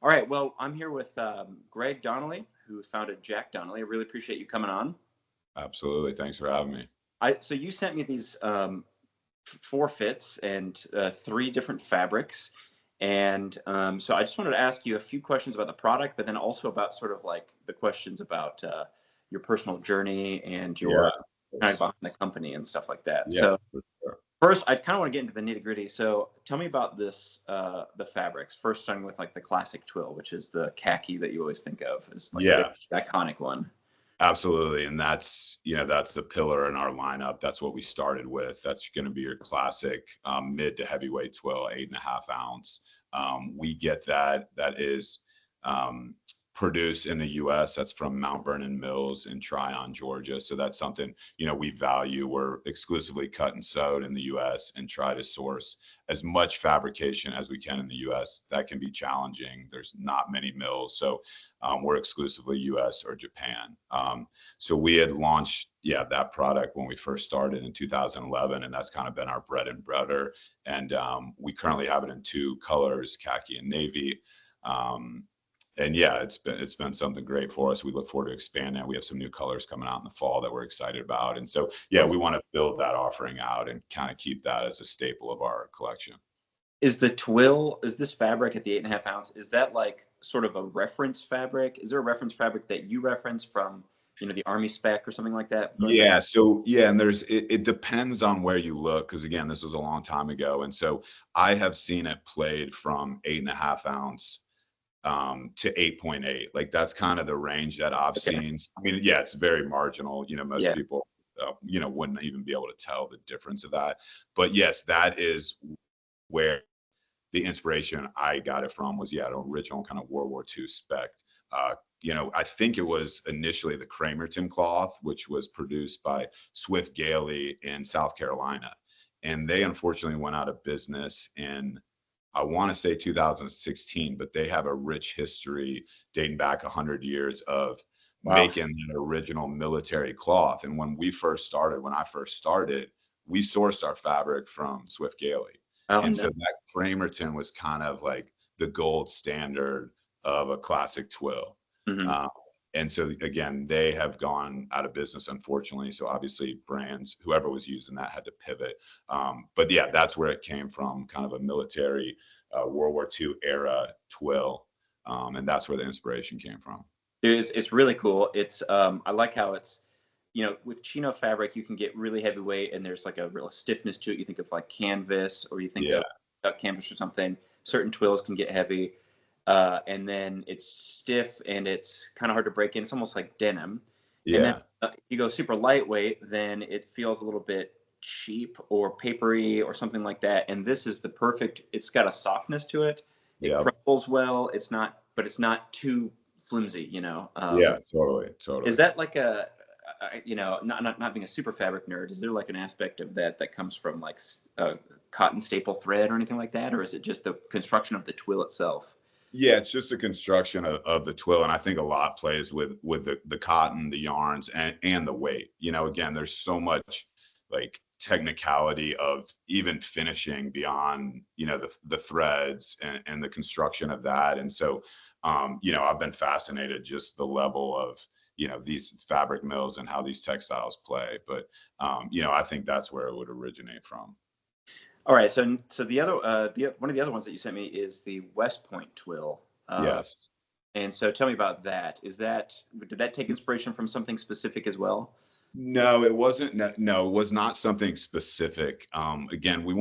All right. Well, I'm here with Gregg Donnelly, who founded Jack Donnelly. I really appreciate you coming on. Absolutely. Thanks for having me. So you sent me these four fits and three different fabrics, and so I just wanted to ask you a few questions about the product, but then also about sort of like the questions about your personal journey and Yeah, your of kind of course. behind the company and stuff like that. Yeah, So for sure. first, I kind of want to get into the nitty gritty. So tell me about this, the fabrics. First, starting with like the classic twill, which is the khaki that you always think of as like the Yeah, iconic one. absolutely. And that's the pillar in our lineup. That's what we started with. That's going to be your classic mid to heavyweight twill, 8.5 ounce. We get that. That is um, produced in the U.S. That's from Mount Vernon Mills in Tryon, Georgia. So that's something we value. We're exclusively cut and sewed in the U.S. and try to source as much fabrication as we can in the U.S. That can be challenging. There's not many mills, so we're exclusively U.S. or Japan. So we had launched, that product when we first started in 2011, and that's kind of been our bread and butter. And we currently have it in two colors, khaki and navy. Um, and yeah, it's been something great for us. We look forward to expanding it. We have some new colors coming out in the fall that we're excited about. And so, yeah, we want to build that offering out and kind of keep that as a staple of our collection. Is the twill, is this fabric at the 8.5 ounce, is that like sort of a reference fabric? Is there a reference fabric that you reference from, the Army spec or something like that going back? Yeah. So yeah, and it depends on where you look, because again, this was a long time ago. And so I have seen it played from 8.5 ounce to 8.8. Like that's kind of the range that I've Okay. seen. I mean, yeah, it's very marginal. Most Yeah. people wouldn't even be able to tell the difference of that. But yes, that is where the inspiration I got it from was, the original kind of World War II spec. I think it was initially the Cramerton cloth, which was produced by Swift Gailey in South Carolina. And they unfortunately went out of business in, I want to say 2016, but they have a rich history dating back 100 years of Wow. making that original military cloth. And when I first started, we sourced our fabric from Swift Gailey. Oh, And no. so that Framerton was kind of like the gold standard of a classic twill. Mhm. Uh, and so again, they have gone out of business, unfortunately. So obviously, brands, whoever was using that, had to pivot. But yeah, that's where it came from, kind of a military World War II era twill, and that's where the inspiration came from. It's really cool. I like how it's, with chino fabric, you can get really heavyweight and there's like a real stiffness to it. You think of like canvas or you think Yeah, of duck canvas or something. Certain twills can get heavy. And then it's stiff and it's kind of hard to break in. It's almost like denim. And then yeah, you go super lightweight, then it feels a little bit cheap or papery or something like that. And this is the perfect, it's got a softness to it. It yeah, crumbles well. But it's not too flimsy, yeah, totally, Is totally. that like not being a super fabric nerd, is there like an aspect of that that comes from like cotton staple thread or anything like that? Or is it just the construction of the twill itself? Yeah, it's just the construction of the twill, and I think a lot plays with the cotton, the yarns, and the weight. Again, there's so much like technicality of even finishing beyond the threads and the construction of that. And so I've been fascinated just the level of these fabric mills and how these textiles play. But I think that's where it would originate from. All right, so the other one of the other ones that you sent me is the West Point twill. Yes. And so tell me about that. Did that take inspiration from something specific as well? No, it wasn't. No, it was not something specific. Again, I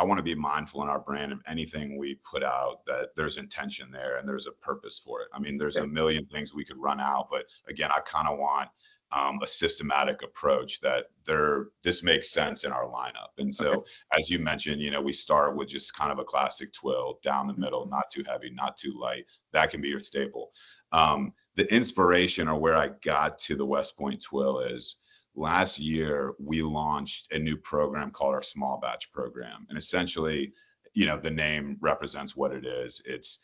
want to be mindful in our brand of anything we put out, that there's intention there and there's a purpose for it. I mean, there's a Okay. million things we could run out, but again, I kind of want a systematic approach this makes sense in our lineup. And Okay. so, as you mentioned, we start with just kind of a classic twill down the Mhm. middle, not too heavy, not too light. That can be your staple. The inspiration, or where I got to the West Point twill, is last year we launched a new program called our small batch program. And essentially, the name represents what it is. It's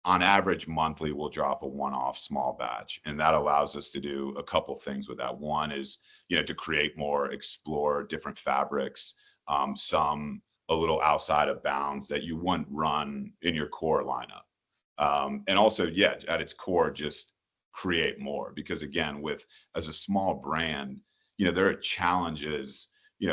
on average monthly, we'll drop a one-off small batch, and that allows us to do a couple things with that. One is to create more, explore different fabrics, some a little outside of bounds that you wouldn't run in your core lineup. And also, yeah, at its core, just create more, because again, as a small brand, there are challenges,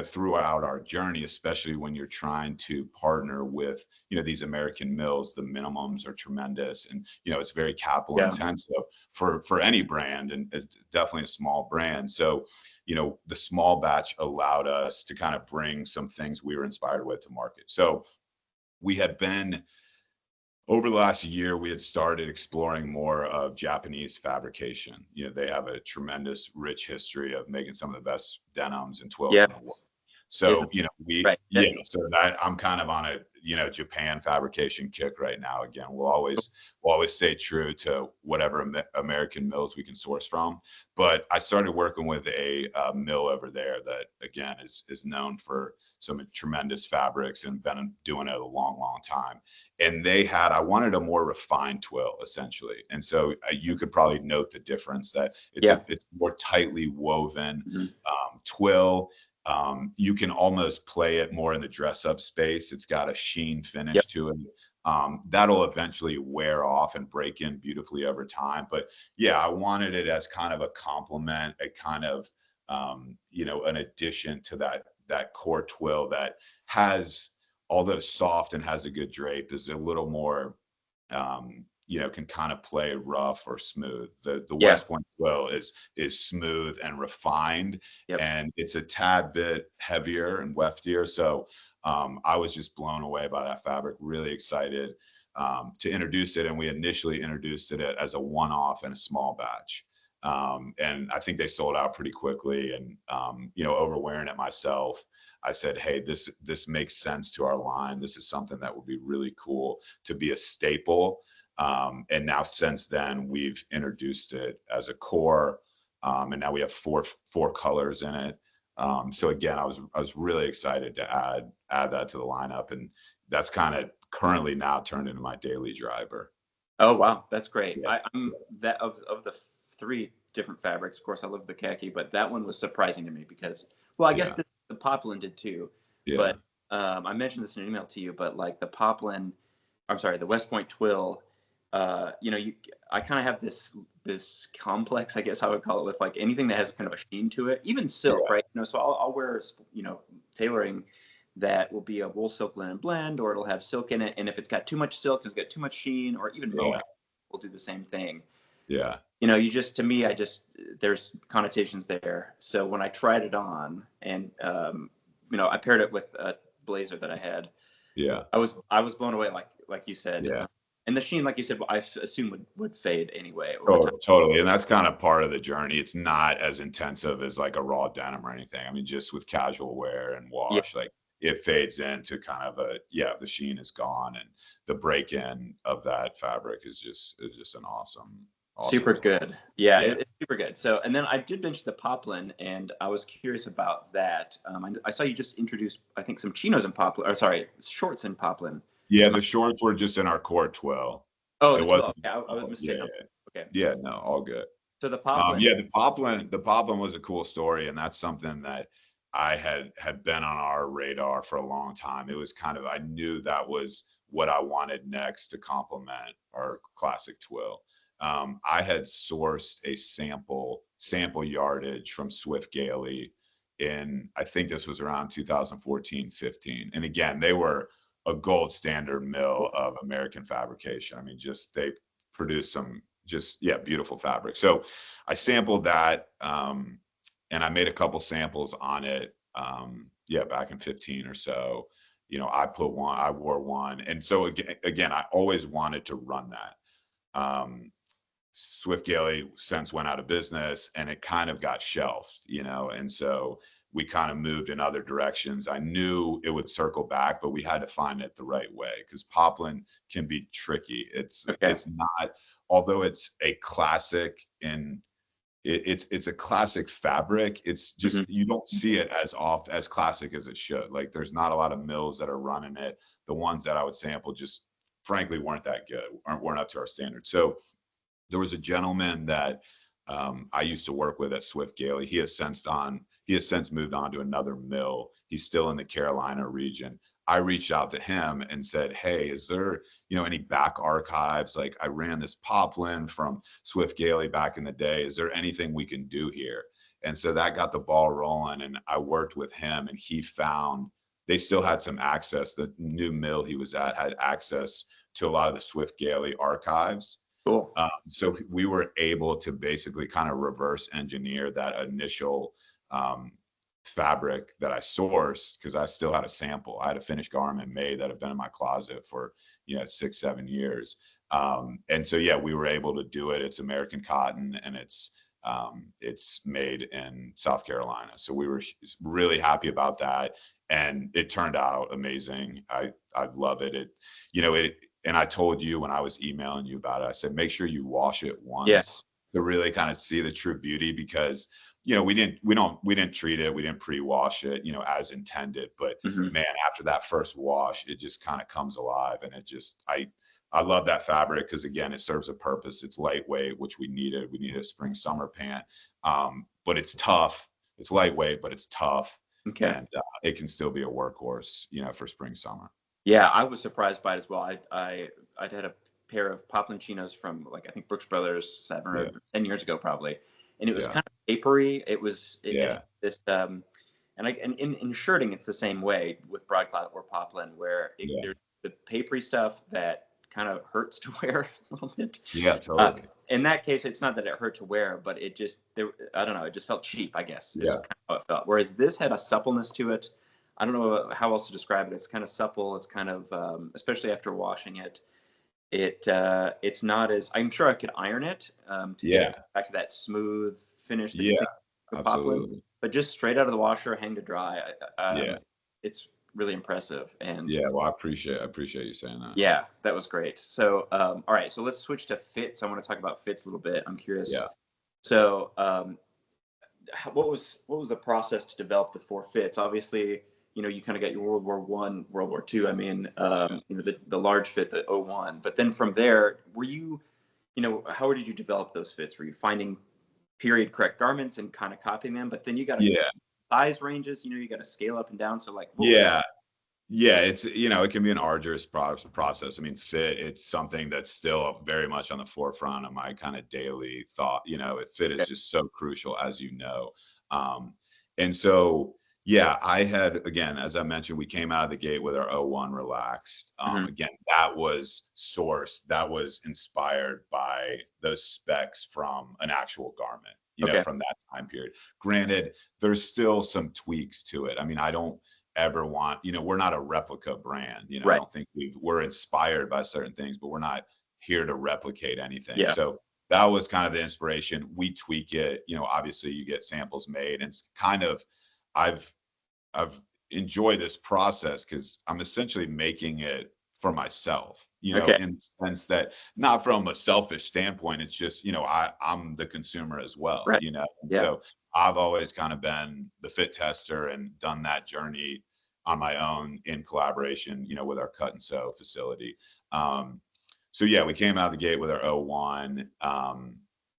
throughout our journey, especially when you're trying to partner with, these American mills. The minimums are tremendous, and it's very capital Yeah. intensive for any brand, and it's definitely a small brand. So, the small batch allowed us to kind of bring some things we were inspired with to market. So we had been over the last year, we had started exploring more of Japanese fabrication. They have a tremendous, rich history of making some of the best denims and twills Yeah. in the world. Is So, right. so that I'm kind of on a, Japan fabrication kick right now. Again, we'll always stay true to whatever American mills we can source from. But I started working with a mill over there that, again, is known for some tremendous fabrics and been doing it a long, long time. And I wanted a more refined twill, essentially. And so you could probably note the difference that Yeah. it's more tightly woven Mhm. twill. You can almost play it more in the dress up space. It's got a sheen Yep. finish to it. That'll eventually wear off and break in beautifully over time. But yeah, I wanted it as kind of a complement, a kind of, an addition to that core twill that has, although soft and has a good drape, is a little more, can kind of play rough or smooth. The Yeah. West Point twill is smooth and refined, Yep. and it's a tad bit heavier and weftier. So I was just blown away by that fabric. Really excited to introduce it, and we initially introduced it as a one-off in a small batch. And I think they sold out pretty quickly. And over wearing it myself, I said, hey, this makes sense to our line. This is something that would be really cool to be a staple. And now since then, we've introduced it as a core, and now we have four colors in it. So again, I was really excited to add that to the lineup, and that's kind of currently now turned into my daily driver. Oh wow, that's great. Yeah, I'm that of the three different fabrics. Of course, I love the khaki, but that one was surprising to me because, well, I guess yeah, the poplin did too. yeah, But I mentioned this in an email to you, but like the poplin, I'm sorry, the West Point twill. I kind of have this complex, I guess I would call it, with like anything that has kind of a sheen to it, even silk, yeah, right? So I'll wear tailoring that will be a wool silk linen blend, or it'll have silk in it, and if it's got too much silk, it's got too much sheen, or even yeah, mohair will do the same thing. yeah, You just, to me, I just, there's connotations there. So when I tried it on, and I paired it with a blazer that I had, yeah, I was blown away, like you said. yeah. And the sheen, like you said, I assume would fade anyway over time. Totally. And that's kind of part of the journey. It's not as intensive as like a raw denim or anything. I mean, just with casual wear and Yeah, wash, like it fades into kind of the sheen is gone, and the break in of that fabric is just an awesome super result. good. Yeah, Yeah. it's super good. So, and then I did mention the poplin, and I was curious about that. I saw you just introduced, I think, some chinos in poplin, or sorry, shorts in poplin. Yeah. Am I- The shorts were just in our core 12. Oh, It the wasn't, 12. Yeah, I was yeah, mistaken. Okay. yeah, no, all good. So the poplin. Yeah, the poplin was a cool story, and that's something that I had been on our radar for a long time. It was kind of, I knew that was what I wanted next to complement our classic twill. I had sourced a sample yardage from Swift Gailey in, I think this was around 2014, 15. And again, they were a gold standard mill of American fabrication. I mean, just they produce some just, yeah, beautiful fabric. So I sampled that, and I made a couple samples on it. Yeah, back in 15 or so. I wore one. And so again, I always wanted to run that. Swift Gailey since went out of business, and it kind of got shelved. And so we kind of moved in other directions. I knew it would circle back, but we had to find it the right way, because poplin can be tricky. It's Okay. it's not, although it's a classic in it's a classic fabric. It's Mhm. just, you don't see it as classic as it should. Like there's not a lot of mills that are running it. The ones that I would sample just frankly weren't that good, weren't up to our standards. So there was a gentleman that I used to work with at Swift Gailey. He has since moved on to another mill. He's still in the Carolina region. I reached out to him and said, hey, is there, any back archives? Like, I ran this poplin from Swift Gailey back in the day. Is there anything we can do here? And so that got the ball rolling, and I worked with him, and he found they still had some access. The new mill he was at had access to a lot of the Swift Gailey archives. Cool. So we were able to basically kind of reverse engineer that initial fabric that I sourced, because I still had a sample. I had a finished garment made that had been in my closet for 6-7 years. And so yeah, we were able to do it. It's American cotton, and it's made in South Carolina. So we were really happy about that, and it turned out amazing. I love it. And I told you when I was emailing you about it, I said, make sure you wash it Yeah. once to really kind of see the true beauty, because we didn't treat it, we didn't pre-wash it, as intended. But man, after that first wash, it just kind of comes alive, and I love that fabric because, again, it serves a purpose. It's lightweight, which we needed. We needed a spring summer pant, but it's tough. It's lightweight, but it's tough, Okay. and it can still be a workhorse, for spring summer. Yeah, I was surprised by it as well. I'd had a pair of poplin chinos from, like, I think Brooks Brothers 7 or 10 years ago probably, and it was kind of papery. This and in shirting it's the same way with broadcloth or poplin, where there's the papery stuff that kind of hurts to wear a little bit. Yeah, totally. In that case, it's not that it hurt to wear, but I don't know, it just felt cheap, I guess. Is kind of how it felt. Whereas this had a suppleness to it. I don't know how else to describe it. It's kind of supple. It's kind of, especially after washing it, it's not as, I'm sure I could iron it to get back to that smooth finish. That Absolutely. Poplin, but just straight out of the washer, hang to dry. It's really impressive. And well, I appreciate you saying that. Yeah, that was great. So, all right, so let's switch to fits. I want to talk about fits a little bit. I'm curious. Yeah. So, what was the process to develop the 4 fits? Obviously, you kind of got your World War I, World War II. I mean, the large fit, the 01. But then from there, were you, how did you develop those fits? Were you finding period correct garments and kind of copying them? But then you got size ranges. You got to scale up and down. So, like, it's, it can be an arduous process. I mean, fit, it's something that's still very much on the forefront of my kind of daily thought. Fit is just so crucial, as you know. And so, I had, again, as I mentioned, we came out of the gate with our 01 relaxed. Again, that was sourced, that was inspired by those specs from an actual garment, from that time period. Granted, there's still some tweaks to it. I mean, I don't ever want, we're not a replica brand, I don't think we're inspired by certain things, but we're not here to replicate anything. So that was kind of the inspiration. We tweak it, obviously you get samples made, and it's kind of, I've enjoyed this process because I'm essentially making it for myself, in the sense that, not from a selfish standpoint, it's just, I'm the consumer as well, So I've always kind of been the fit tester and done that journey on my own in collaboration, with our cut and sew facility. So we came out of the gate with our 01,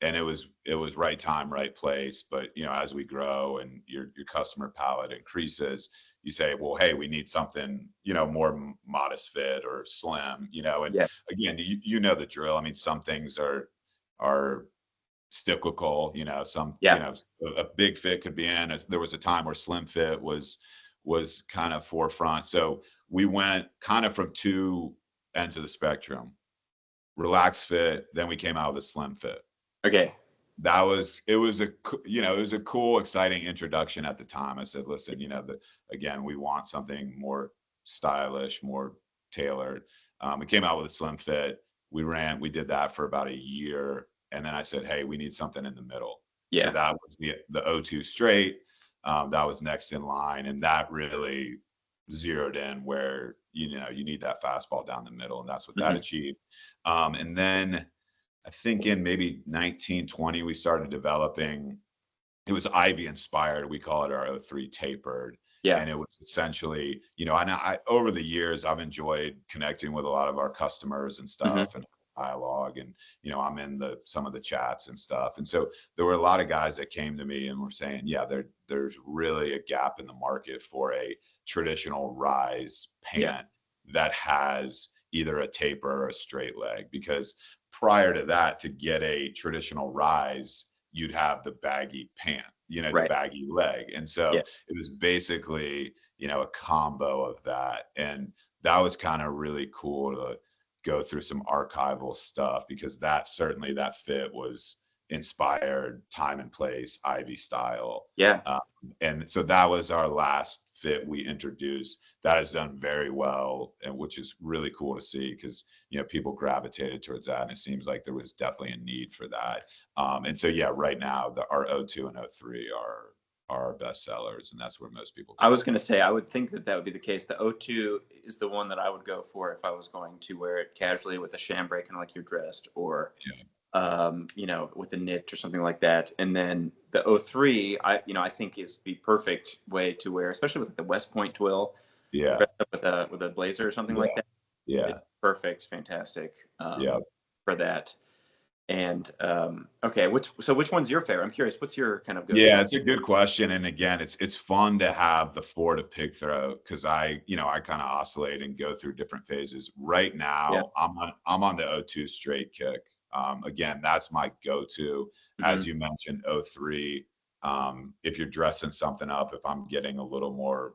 and it was right time, right place. But, as we grow and your customer palette increases, you say, well, hey, we need something, more modest fit or slim, and again, the drill. I mean, some things are cyclical, a big fit could be in. There was a time where slim fit was kind of forefront. So we went kind of from two ends of the spectrum: relaxed fit, then we came out with a slim fit. Okay. It was a cool, exciting introduction at the time. I said, listen, again, we want something more stylish, more tailored. We came out with a slim fit. We did that for about a year. And then I said, hey, we need something in the middle. So that was the 02 straight. That was next in line. And that really zeroed in where, you need that fastball down the middle. And that's what that achieved. And then I think in maybe 1920, we started developing, it was Ivy inspired. We call it our 03 tapered. And it was essentially, and over the years, I've enjoyed connecting with a lot of our customers and stuff, and dialogue, and, I'm in some of the chats and stuff. And so there were a lot of guys that came to me and were saying, there's really a gap in the market for a traditional rise Yeah. pant that has either a taper or a straight leg, because prior to that, to get a traditional rise, you'd have the baggy pant, the Right. baggy leg. And so Yeah. it was basically, a combo of that. And that was kind of really cool to go through some archival stuff, because that fit was inspired time and place, Ivy style. Yeah. Um, and so that was our last fit we introduced. That has done very well, and which is really cool to see, because people gravitated towards that, and it seems like there was definitely a need for that. And so yeah, right now our O2 and O3 are our best sellers, and that's where most people I go. was going to say, I would think that would be the case. The O2 is the one that I would go for if I was going to wear it casually with a chambray, kind of like you're dressed, or Yeah. with a knit or something like that. And then the O3, I think is the perfect way to wear, especially with the West Point twill, Yeah. dressed up with a blazer or something Yeah. like that. Yeah. It's perfect, fantastic Yeah. for that. And okay, which one's your favorite? I'm curious. What's your kind of go-to? Yeah, it's a good question. And again, it's fun to have the four to pick through, because I kind of oscillate and go through different phases. Right Yeah. now, I'm on the O2 straight kick. Again, that's my go-to. Hmm. As you mentioned, O3. If you're dressing something up, if I'm getting a little more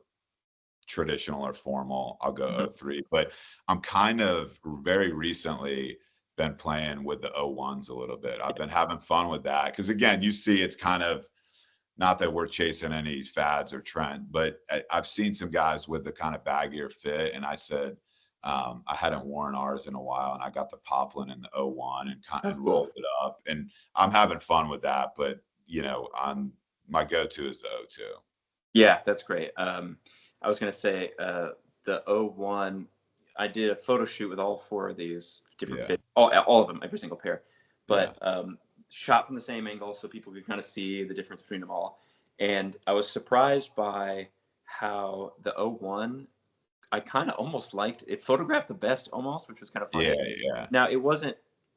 traditional or formal, I'll go Hmm. O3. But I'm kind of very recently been playing with the O1s a little bit. I've been having fun with that, because again, you see, it's kind of, not that we're chasing any fads or trend, but I've seen some guys with the kind of baggier fit, and I said, I hadn't worn ours in a while, and I got the poplin in the O1 and Oh, and cool. rolled it up, and I'm having fun with that. But I'm my go-to is the O2. Yeah, that's great. I was going to say the O1, I did a photo shoot with all four of these different Yeah, fits, all of them, every single pair, yeah, but shot from the same angle so people could kind of see the difference between them all. And I was surprised by how the O1, I kind of almost liked it, photographed the best almost, which was kind of yeah, funny. yeah, Now,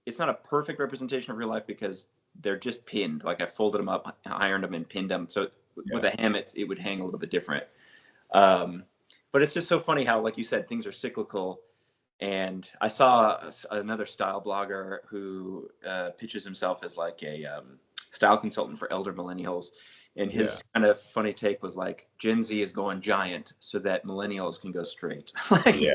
it's not a perfect representation of real life because they're just pinned. Like I folded them up, ironed them, and pinned them. So with yeah, a hem, it would hang a little bit different. Um, but it's just so funny how, like you said, things are cyclical. And I saw another style blogger who pitches himself as like a style consultant for elder millennials. And yeah, his kind of funny take was like, Gen Z is going giant so that millennials can go straight. Like, yeah,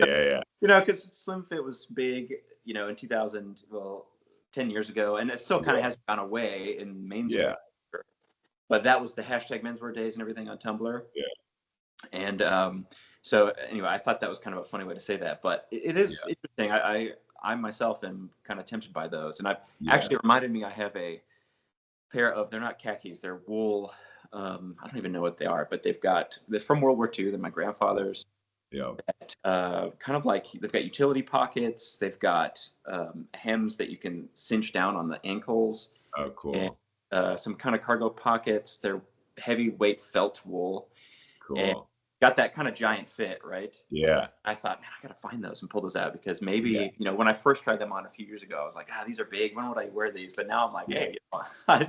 yeah, yeah, yeah, because Slim Fit was big, in 2000, well, 10 years ago, and it still kind of yeah, hasn't gone away in mainstream. yeah, But that was the hashtag menswear days and everything on Tumblr. yeah, And so anyway, I thought that was kind of a funny way to say that, but it is yeah, interesting. I myself am kind of tempted by those, and I've yeah. actually it reminded me. I have a pair of, they're not khakis, they're wool. I don't even know what they are, but they're from World War II. They're my grandfather's. Yeah. Kind of like they've got utility pockets. They've got hems that you can cinch down on the ankles, Oh, and cool. some kind of cargo pockets. They're heavyweight felt wool, and Cool. got that kind of giant fit, right? Yeah. I thought, man, I gotta find those and pull those out because Yeah. maybe, when I first tried them on a few years ago, I was like, these are big. When would I wear these? But now I'm like, Yeah. hey,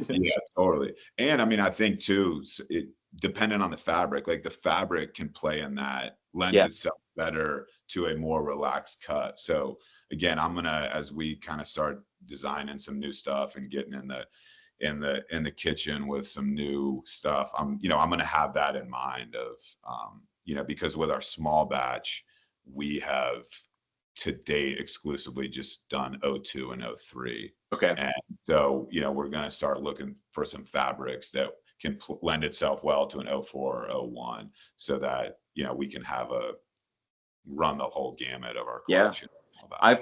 Yeah, totally. And I mean, I think too, depending on the fabric, like the fabric can play in that, lends yeah, itself better to a more relaxed cut. So again, as we kind of start designing some new stuff and getting in the kitchen with some new stuff, I'm gonna have that in mind of, because with our small batch, we have to date exclusively just done O2 and O3. okay, And so, we're going to start looking for some fabrics that can lend itself well to an O4 or O1, so that, we can run the whole gamut of our yeah. collection. I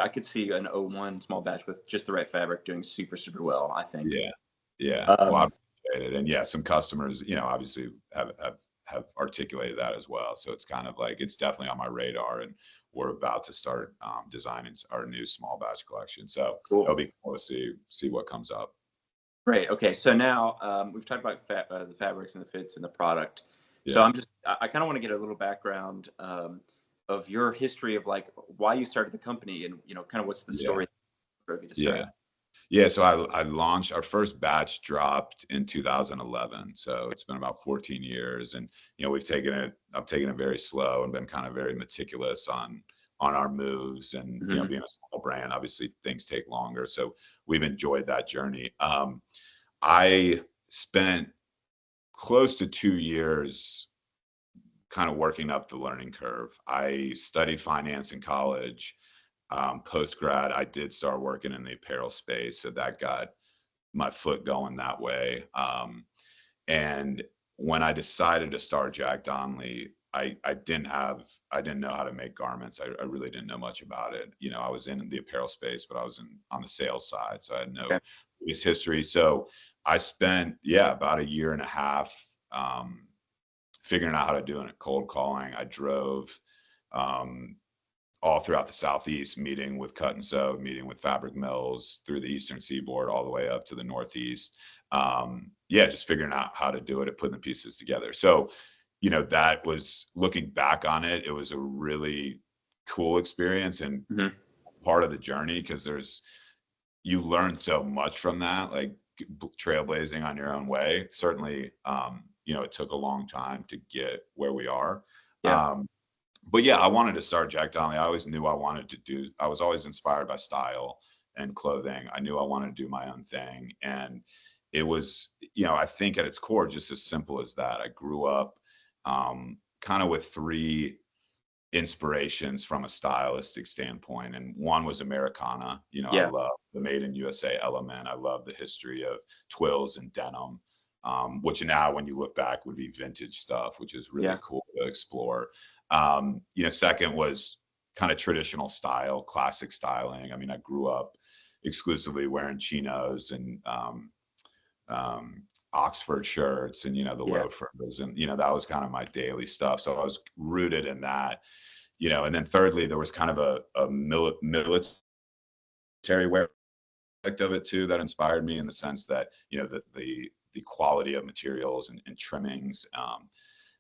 could see an O1 small batch with just the right fabric doing super, super well, I think. Yeah. Yeah. Well, I Um, appreciate it. And yeah, some customers, obviously have articulated that as well. So it's kind of like, it's definitely on my radar, and we're about to start designing our new small batch collection. So cool. it'll be cool to see what comes up. Great. Okay. So now we've talked about the fabrics and the fits and the product. So Yeah. I kind of want to get a little background of your history of like why you started the company and, kind of what's the Yeah. story that drove you to start Yeah. it. Yeah, so I launched our first batch dropped in 2011. So it's been about 14 years, and I've taken it very slow and been kind of very meticulous on our moves, and Hmm. being a small brand, obviously things take longer. So we've enjoyed that journey. I spent close to 2 years kind of working up the learning curve. I studied finance in college. Post grad, I did start working in the apparel space, so that got my foot going that way. And when I decided to start Jack Donnelly, I didn't know how to make garments. I really didn't know much about it. I was in the apparel space, but I was on the sales side, so I had no Okay. previous history. So I spent, yeah, about a year and a half figuring out how to do it, cold calling. I drove um, all throughout the Southeast, meeting with cut and sew, meeting with fabric mills through the Eastern Seaboard, all the way up to the Northeast. Yeah, just figuring out how to do it and putting the pieces together. So, that was, looking back on it, it was a really cool experience and Hmm. part of the journey, because you learn so much from that, like trailblazing on your own way. Certainly, it took a long time to get where we are. Yeah. Um, but yeah, I wanted to start Jack Donnelly. I always knew I was always inspired by style and clothing. I knew I wanted to do my own thing. And it was, I think at its core, just as simple as that. I grew up kind of with three inspirations from a stylistic standpoint. And one was Americana. I Yeah. love the made in USA element. I love the history of twills and denim, which now, when you look back, would be vintage stuff, which is really Yeah. cool to explore. Second was kind of traditional style, classic styling. I mean, I grew up exclusively wearing chinos and um, Oxford shirts and, the Yeah. loafers. And, that was kind of my daily stuff. So I was rooted in that. And then thirdly, there was kind of a military wear aspect of it too that inspired me, in the sense that, the quality of materials and trimmings,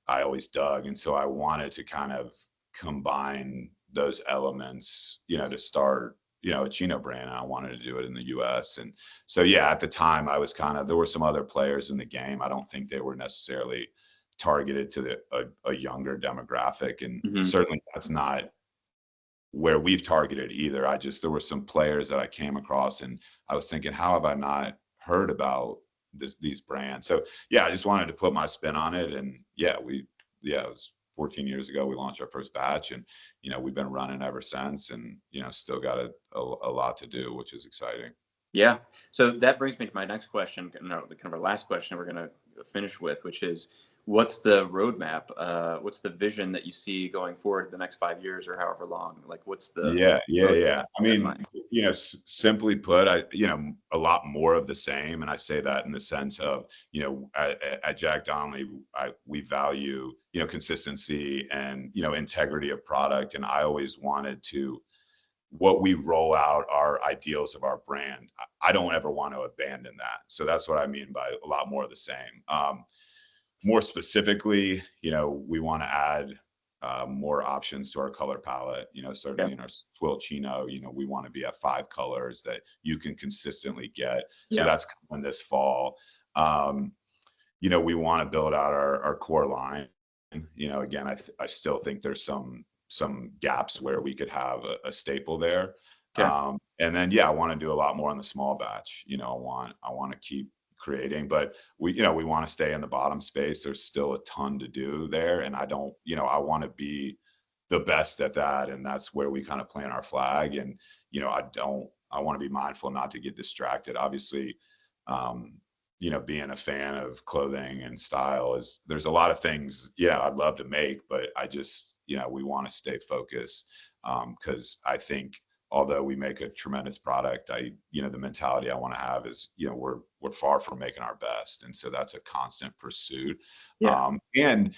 I always dug. And so I wanted to kind of combine those elements, to start, a Chino brand. And I wanted to do it in the US. And so, yeah, at the time I was there were some other players in the game. I don't think they were necessarily targeted to a younger demographic. And Hmm. certainly that's not where we've targeted either. There were some players that I came across, and I was thinking, how have I not heard about these brands? So yeah, I just wanted to put my spin on it. And yeah, it was 14 years ago we launched our first batch, and we've been running ever since, and still got a lot to do, which is exciting. Yeah. So that brings me to my next question, no, the kind of our last question we're going to finish with, which is, what's the roadmap? What's the vision that you see going forward the next 5 years or however long? Like, what's the Yeah, yeah, road yeah. I in mean, mind? simply put, a lot more of the same. And I say that in the sense of, at Jack Donnelly, we value, consistency and, integrity of product. And I always wanted to, what we roll out, our ideals of our brand, I don't ever want to abandon that. So that's what I mean by a lot more of the same. More specifically, we want to add more options to our color palette. Yeah. Certainly in our twill chino, we want to be at 5 colors that you can consistently get. So Yeah. that's coming this fall. Um, we want to build out our core line. Again, I still think there's some gaps where we could have a staple there. Okay. And then, yeah, I want to do a lot more on the small batch. I want to keep creating, but we want to stay in the bottom space. There's still a ton to do there. And I don't, I want to be the best at that. And that's where we kind of plant our flag. And, I want to be mindful not to get distracted. Obviously, um, being a fan of clothing and style, there's a lot of things, yeah, I'd love to make, but I just, we want to stay focused. Because I think, although we make a tremendous product, the mentality I want to have is, we're far from making our best. And so that's a constant pursuit. Yeah. And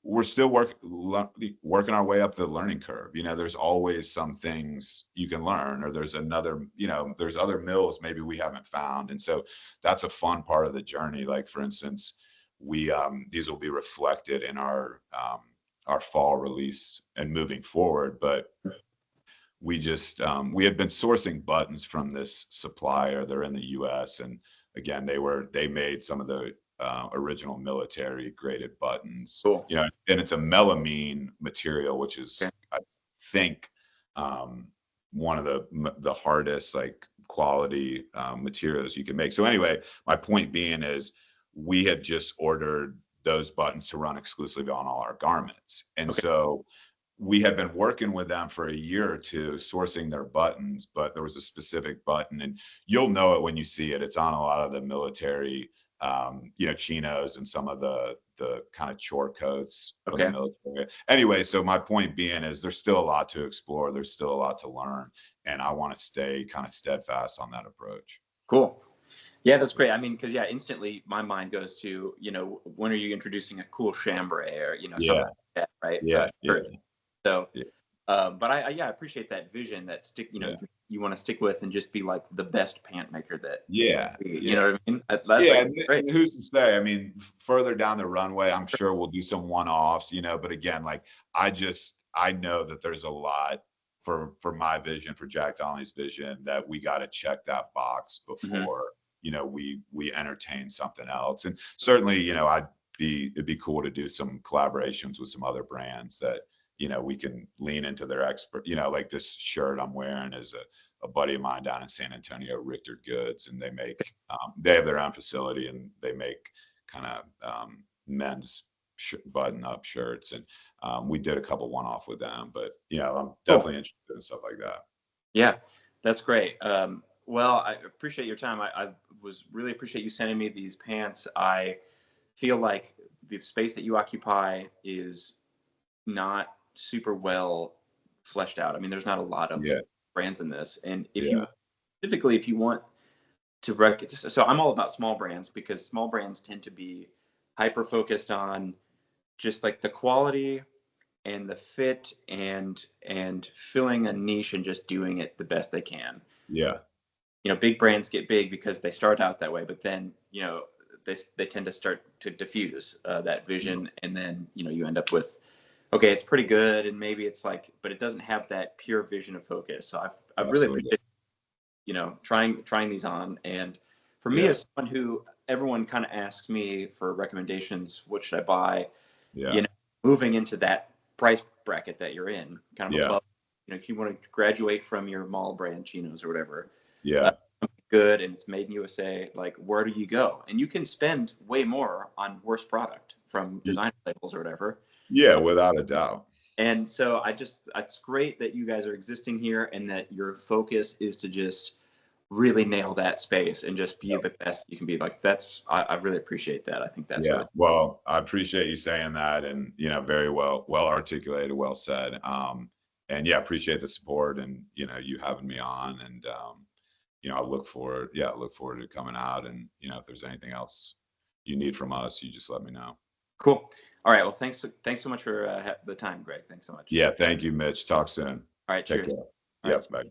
we're still working our way up the learning curve. There's always some things you can learn, or there's there's other mills maybe we haven't found. And so that's a fun part of the journey. Like, for instance, these will be reflected in our fall release and moving forward. But we had been sourcing buttons from this supplier. They're in the US. And again, they made some of the original military graded buttons, Cool. and it's a melamine material, which Okay. is, I think, um, one of the hardest, like, quality materials you can make. So anyway, my point being is we had just ordered those buttons to run exclusively on all our garments. And Okay. so we had been working with them for a year or two, sourcing their buttons, but there was a specific button, and you'll know it when you see it. It's on a lot of the military, chinos and some of the kind of chore coats for the Okay. military. Anyway, so my point being is there's still a lot to explore. There's still a lot to learn, and I want to stay kind of steadfast on that approach. Cool. Yeah, that's great. I mean, because yeah, instantly my mind goes to, when are you introducing a cool chambray or something Yeah, like that, right? yeah, yeah, Shirt. So, yeah, but I appreciate that vision that yeah, you want to stick with and just be like the best pant maker that you can yeah, be. You yeah. know what I mean? That's Yeah, like and great. who's to say? I mean, further down the runway, I'm sure we'll do some one-offs, but again, like, I know that there's a lot for my vision, for Jack Donnelly's vision, that we got to check that box Hmm. before, we entertain something else. And certainly, it'd be cool to do some collaborations with some other brands that, we can lean into their expert, like this shirt I'm wearing is a buddy of mine down in San Antonio, Richter Goods, and they have their own facility, and they make kind of men's button-up shirts, and we did a couple one-off with them. But I'm Cool. definitely interested in stuff like that. Yeah, that's great. Well, I appreciate your time. I was really appreciate you sending me these pants. I feel like the space that you occupy is not super well fleshed out. I mean, there's not a lot of Yeah, brands in this. And yeah, if you want to so I'm all about small brands because small brands tend to be hyper focused on just like the quality and the fit and filling a niche and just doing it the best they can. yeah, Big brands get big because they start out that way, but then they tend to start to diffuse that yeah, vision, and then you end up with, okay, it's pretty good, and maybe it's like, but it doesn't have that pure vision of focus. So I've really absolutely. appreciated trying these on. And for me, Yeah, as someone who everyone kind of asks me for recommendations, what should I buy? yeah, You know, moving into that price bracket that you're in, kind of yeah, above. If you want to graduate from your mall brand chinos or whatever, uh, yeah, good and it's made in USA, like where do you go? And you can spend way more on worse product from y- design labels or whatever. yeah, without a doubt. And so it's great that you guys are existing here and that your focus is to just really nail that space and just be the best you can be. Like I really appreciate that. I think that's Yeah. really Well, I appreciate you saying that, and very well articulated, well said. And yeah, appreciate the support, and you having me on, and I look forward to coming out, and if there's anything else you need from us, you just let me know. cool. All right. Well, thanks so much for the time, Greg. Thanks so much. Yeah, thank you, Mitch. Talk soon. All right. Take Cheers. care. All right. Yep. Bye.